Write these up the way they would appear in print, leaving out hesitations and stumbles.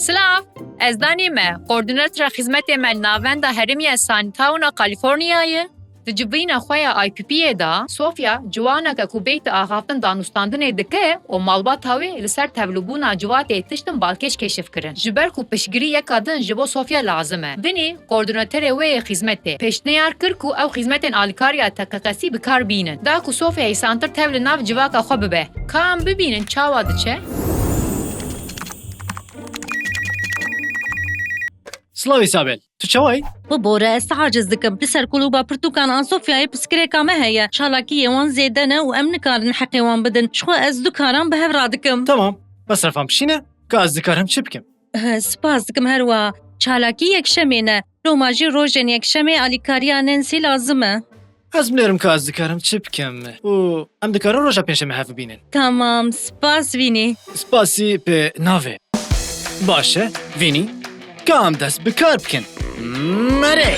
Slav, ez danî me koordinatора xizmetê me navenda herêmiya Santawna Kaliforniyayê di civîna xwe ya IPP'yê da Sofya ciwaneke ku bêytê axaftin danûstandinê dike û malbata wê li ser tevlîbûna civatê tiştin balkêş keşif kirin. Ji ber ku piştgirî yeka din ji bo Sofya lazim e. Binî koordinatorê wê yê xizmetê pêşniyar kir ku ew xizmetên alîkariya teqeqesî bi kar bînin. Da ku Sofyayê santir tev li nav civaka xwe bibe. Ka em bibînin çawa diçe? Slav İsabel, tu çavayî? Bibore ez tehaciz dikim. Li ser kulûba pirtûkan an Sofyayê piskirêka me heye. Çalakiyê wan zêde ne û em nikarin heqê wan bidin. Ji xwe ez du karan bi hev radikim. Tamam, mesrefan pişîne, ka ez dikarim çi bikim? Spas dikim her wa. Çalakî yekşemê ne. Roma jî rojên yekşemê alîkariya Nancy lazim e. Ez bilêrim ka ez dikarim çi bikim û em dikarin roja pênşemê hev bibînin. Tamam, spas vînî. Spasî pê navê. Baş e, vînî, ka em dest bi kar bikin. Merê!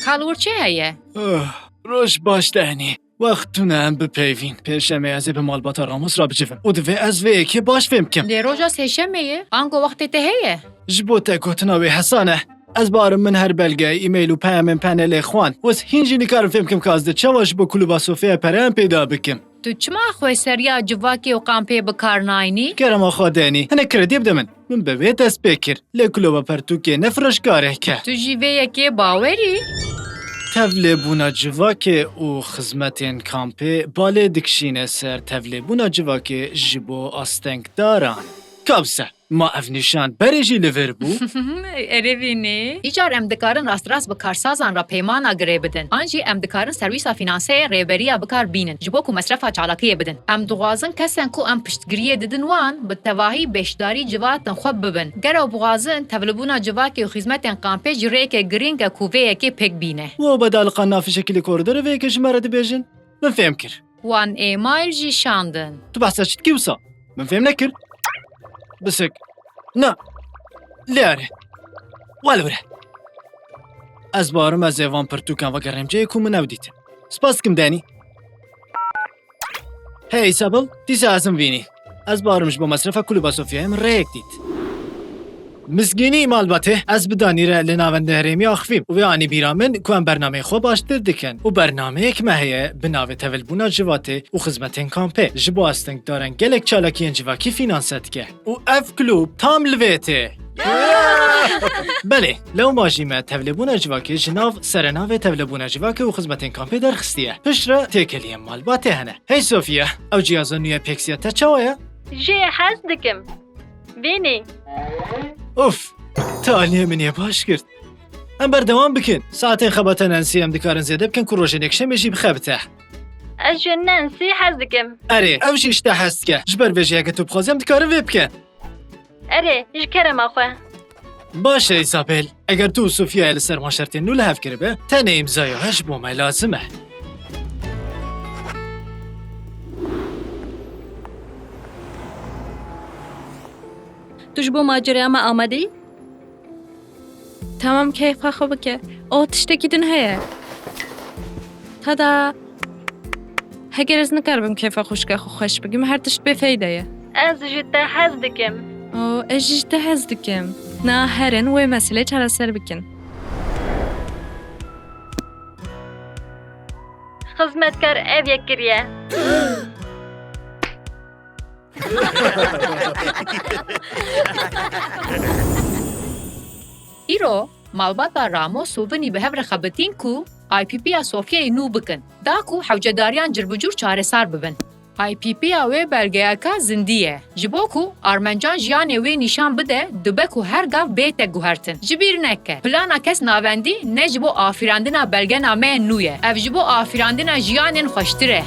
Kalûr çê heye? Roj baş dehnî. Wextûne em bipeyvîn. Pêşemê ez ê bi malbata Ramos re bicivim. û divê ez vê yekê baş fêm bikim. Lê roja sêşemeyê ango wextê te heye? Ji bo te gotina wê hesane. Ez barim min her belgeyê, îmeyl û peyamên panelê xwan. Wez hîn jî nikarim fêm bikim ka ez di çawa ji bo kulûba Sofyaya pereyan pêda bikim. Tu çima xweseriya civakê û kampê bi kar nayînî? Kerema xwe denî. Hinek krediye bide min. Min bi wê dest pê kir. Lê kulûba pertûkê ne firojgarek e. Tu jî vê yekê bawerî? Tevlêbûna civakê û xizmetên kampê balê dikişîne ser tevlêbûna civakê ji bo astengdaran. Kabse, ma ev nîşan berê jî li vir bû. Erê vînî? Îcar em dikarin rast bi karsazan ra peymana girê bidin. An jî em dikarin serwîsa finanseyê rêberiya bikar bînin ji bo ku mesrefa çalakiyê bidin. Em dixwazin kesên ku em piştgiriyê didin wan bi tevahî beşdarî civatên xwe bibin. Gero dixwazin tevlîbûna civakê û xizmetên kampê ji rêyekê girîng e ku vê yekê pêk bîne. Wo bedaliqa navî şekilî koridorê vê yekê ji me re dibêjin? Min fêm kir. Wan êmail jî şandin. Tu behsa çi dikî wisa? Min fêm nekir. Bisek. Na. Lê erê. Wal bire. Ez barim ez ê van pirtûkan vegerêm ceyê ku min ew dîtin. Spas dikim denî. Hey Isabel, dîsa ez im vînî. Ez barim ji bo mesrefa kulûba Sofyayê min rêyek dît. Misgînî malbatê, ez bi danîre li navendê herêmî axivîm û vê anî bîra min ku em bernameyê xwe baştir dikin û bernameyek me heye bi navê tevlîbûna civatê û xizmetên kampê ji bo astengdaran gelek çalakiyên civakî fînanse dike û ev kulûb tam li vê tê. Belê, lewma jî me tevlîbûna civakê ji nav serenavê tevlîbûna civakê û xizmetên kampê derxistiye. Piştre têkeliyên malbatê hene. Hey Sofya, ew ciyaza nû ya pêksiya te çawa ye? Jê hez dikim. Vînî. Of, taliyê min ê baş girt. Em berdewam bikin. Saetên xebata Nancy em dikarin zêde bikin ku rojên yekşemê jî bixebite. Ez ji Nancy hez dikim. Erê, ew jî îşte hez dike. Ji ber vê jiyeke tu bixwazî em dikarin vê bikin. Erê, ji kerema xwe. Baş e Isabel, eger tu û Sofyayê li ser maşertên nû li hev kiribe, tenê îmzaya he ji bo me lazim e. Tu ji bo maceraya me amadeyî? Tamam, keyfa xwe bike. O tiştekî din heye. Tada. Heger ez nikaribim keyfa xwişka xwe xweş bikim, her tişt bêfeyde ye. Ez ji te hez dikim. O, ez ji te hez dikim. Na herin wê meselê çareser bikin. Xizmetkar ev yek kiriye. Îro malbata Ramos û binî bi hev re xebitin ku IPPya Sofyayê nû bikin. Da ku hewcedariyan cirbicûr çaresar bibin. IPPya wê belgeyeka zindî ye. Ji bo ku armencan jiyanê wê nîşan bide, dibe ku her gav bête guhertin. Ji bîr neke. Plana kes navendî ne ji bo afirandina belgena me nû ye. Ev ji bo afirandina jiyanên xweştir e.